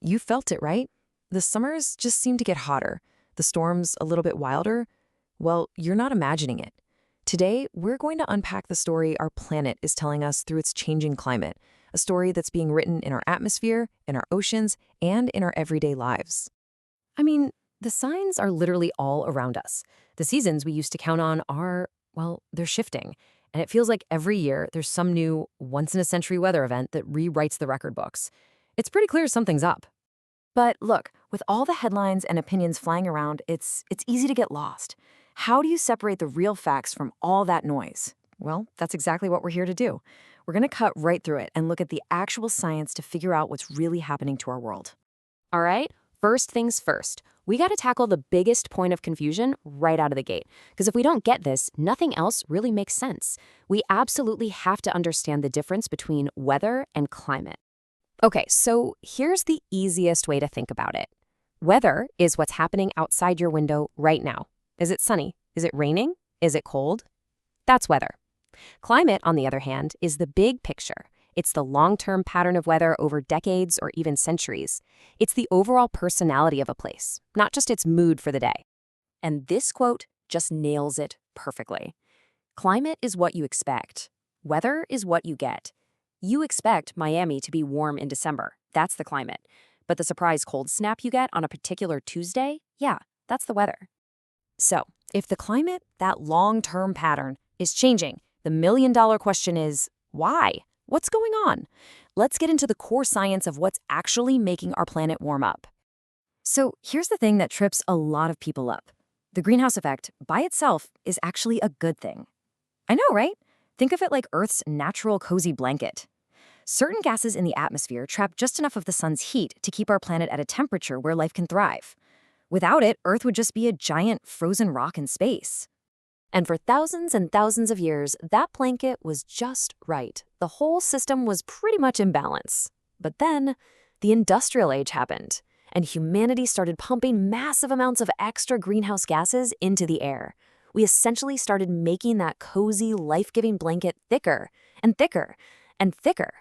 You felt it, right? The summers just seem to get hotter, the storms a little bit wilder. Well, you're not imagining it. Today, we're going to unpack the story our planet is telling us through its changing climate, a story that's being written in our atmosphere, in our oceans, and in our everyday lives. I mean, the signs are literally all around us. The seasons we used to count on are, well, they're shifting. And it feels like every year there's some new, once-in-a-century weather event that rewrites the record books. It's pretty clear something's up. But look, with all the headlines and opinions flying around, it's easy to get lost. How do you separate the real facts from all that noise? Well, that's exactly what we're here to do. We're going to cut right through it and look at the actual science to figure out what's really happening to our world. All right, first things first. We got to tackle the biggest point of confusion right out of the gate. Because if we don't get this, nothing else really makes sense. We absolutely have to understand the difference between weather and climate. Okay, so here's the easiest way to think about it. Weather is what's happening outside your window right now. Is it sunny? Is it raining? Is it cold? That's weather. Climate, on the other hand, is the big picture. It's the long-term pattern of weather over decades or even centuries. It's the overall personality of a place, not just its mood for the day. And this quote just nails it perfectly. Climate is what you expect. Weather is what you get. You expect Miami to be warm in December. That's the climate. But the surprise cold snap you get on a particular Tuesday, yeah, that's the weather. So, if the climate, that long-term pattern, is changing, the million-dollar question is, why? What's going on? Let's get into the core science of what's actually making our planet warm up. So, here's the thing that trips a lot of people up. The greenhouse effect, by itself, is actually a good thing. I know, right? Think of it like Earth's natural cozy blanket. Certain gases in the atmosphere trap just enough of the sun's heat to keep our planet at a temperature where life can thrive. Without it, Earth would just be a giant frozen rock in space. And for thousands and thousands of years, that blanket was just right. The whole system was pretty much in balance. But then, the industrial age happened, and humanity started pumping massive amounts of extra greenhouse gases into the air. We essentially started making that cozy, life-giving blanket thicker and thicker and thicker.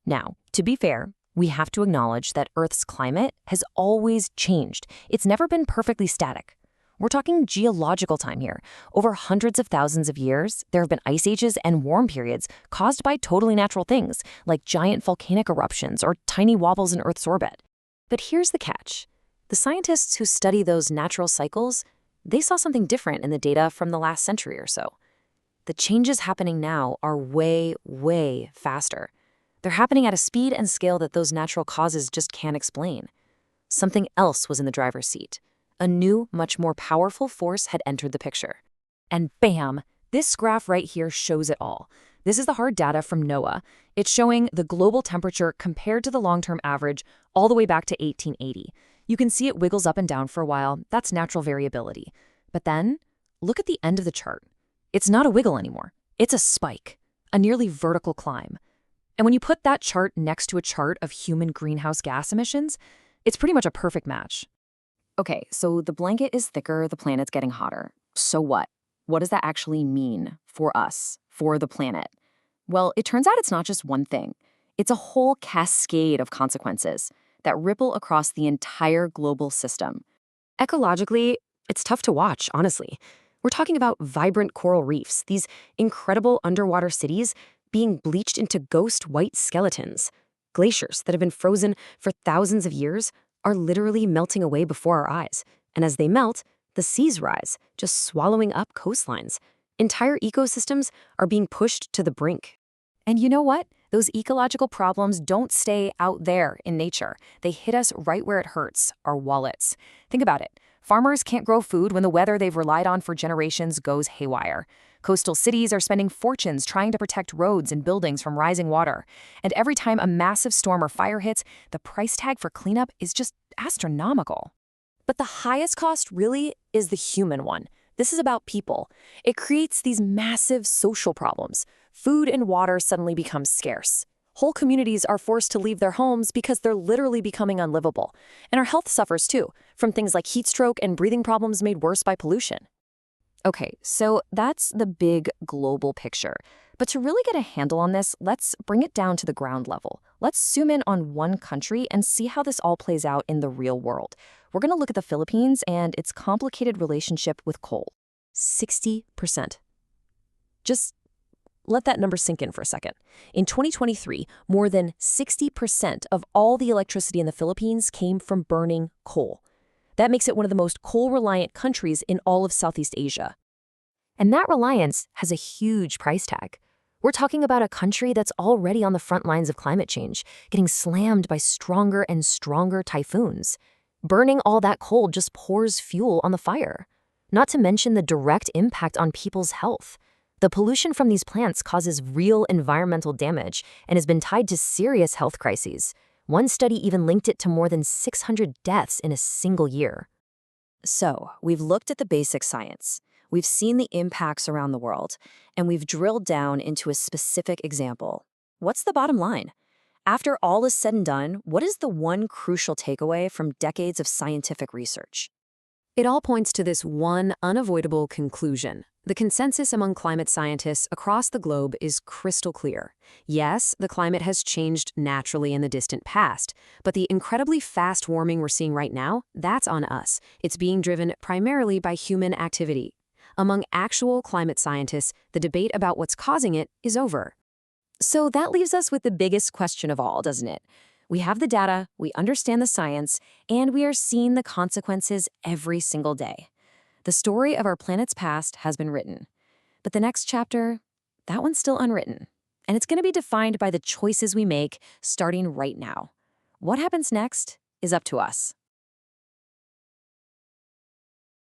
Now, to be fair, we have to acknowledge that Earth's climate has always changed. It's never been perfectly static. We're talking geological time here. Over hundreds of thousands of years, there have been ice ages and warm periods caused by totally natural things, like giant volcanic eruptions or tiny wobbles in Earth's orbit. But here's the catch. The scientists who study those natural cycles, they saw something different in the data from the last century or so. The changes happening now are way, way faster. They're happening at a speed and scale that those natural causes just can't explain. Something else was in the driver's seat. A new, much more powerful force had entered the picture. And bam! This graph right here shows it all. This is the hard data from NOAA. It's showing the global temperature compared to the long-term average all the way back to 1880. You can see it wiggles up and down for a while. That's natural variability. But then, look at the end of the chart. It's not a wiggle anymore. It's a spike, a nearly vertical climb. And when you put that chart next to a chart of human greenhouse gas emissions, it's pretty much a perfect match. Okay, so the blanket is thicker, the planet's getting hotter. So what? What does that actually mean for us, for the planet? Well, it turns out it's not just one thing. It's a whole cascade of consequences that ripple across the entire global system. Ecologically, it's tough to watch, honestly. We're talking about vibrant coral reefs, these incredible underwater cities being bleached into ghost white skeletons. Glaciers that have been frozen for thousands of years are literally melting away before our eyes. And as they melt, the seas rise, just swallowing up coastlines. Entire ecosystems are being pushed to the brink. And you know what? Those ecological problems don't stay out there in nature. They hit us right where it hurts, our wallets. Think about it. Farmers can't grow food when the weather they've relied on for generations goes haywire. Coastal cities are spending fortunes trying to protect roads and buildings from rising water. And every time a massive storm or fire hits, the price tag for cleanup is just astronomical. But the highest cost really is the human one. This is about people. It creates these massive social problems. Food and water suddenly become scarce. Whole communities are forced to leave their homes because they're literally becoming unlivable. And our health suffers too, from things like heat stroke and breathing problems made worse by pollution. Okay, so that's the big global picture. But to really get a handle on this, let's bring it down to the ground level. Let's zoom in on one country and see how this all plays out in the real world. We're going to look at the Philippines and its complicated relationship with coal. 60%. Just let that number sink in for a second. In 2023, more than 60% of all the electricity in the Philippines came from burning coal. That makes it one of the most coal-reliant countries in all of Southeast Asia. And that reliance has a huge price tag. We're talking about a country that's already on the front lines of climate change, getting slammed by stronger and stronger typhoons. Burning all that coal just pours fuel on the fire. Not to mention the direct impact on people's health. The pollution from these plants causes real environmental damage and has been tied to serious health crises. One study even linked it to more than 600 deaths in a single year. So, we've looked at the basic science. We've seen the impacts around the world, and we've drilled down into a specific example. What's the bottom line? After all is said and done, what is the one crucial takeaway from decades of scientific research? It all points to this one unavoidable conclusion. The consensus among climate scientists across the globe is crystal clear. Yes, the climate has changed naturally in the distant past, but the incredibly fast warming we're seeing right now, that's on us. It's being driven primarily by human activity. Among actual climate scientists, the debate about what's causing it is over. So that leaves us with the biggest question of all, doesn't it? We have the data, we understand the science, and we are seeing the consequences every single day. The story of our planet's past has been written. But the next chapter, that one's still unwritten. And it's going to be defined by the choices we make starting right now. What happens next is up to us.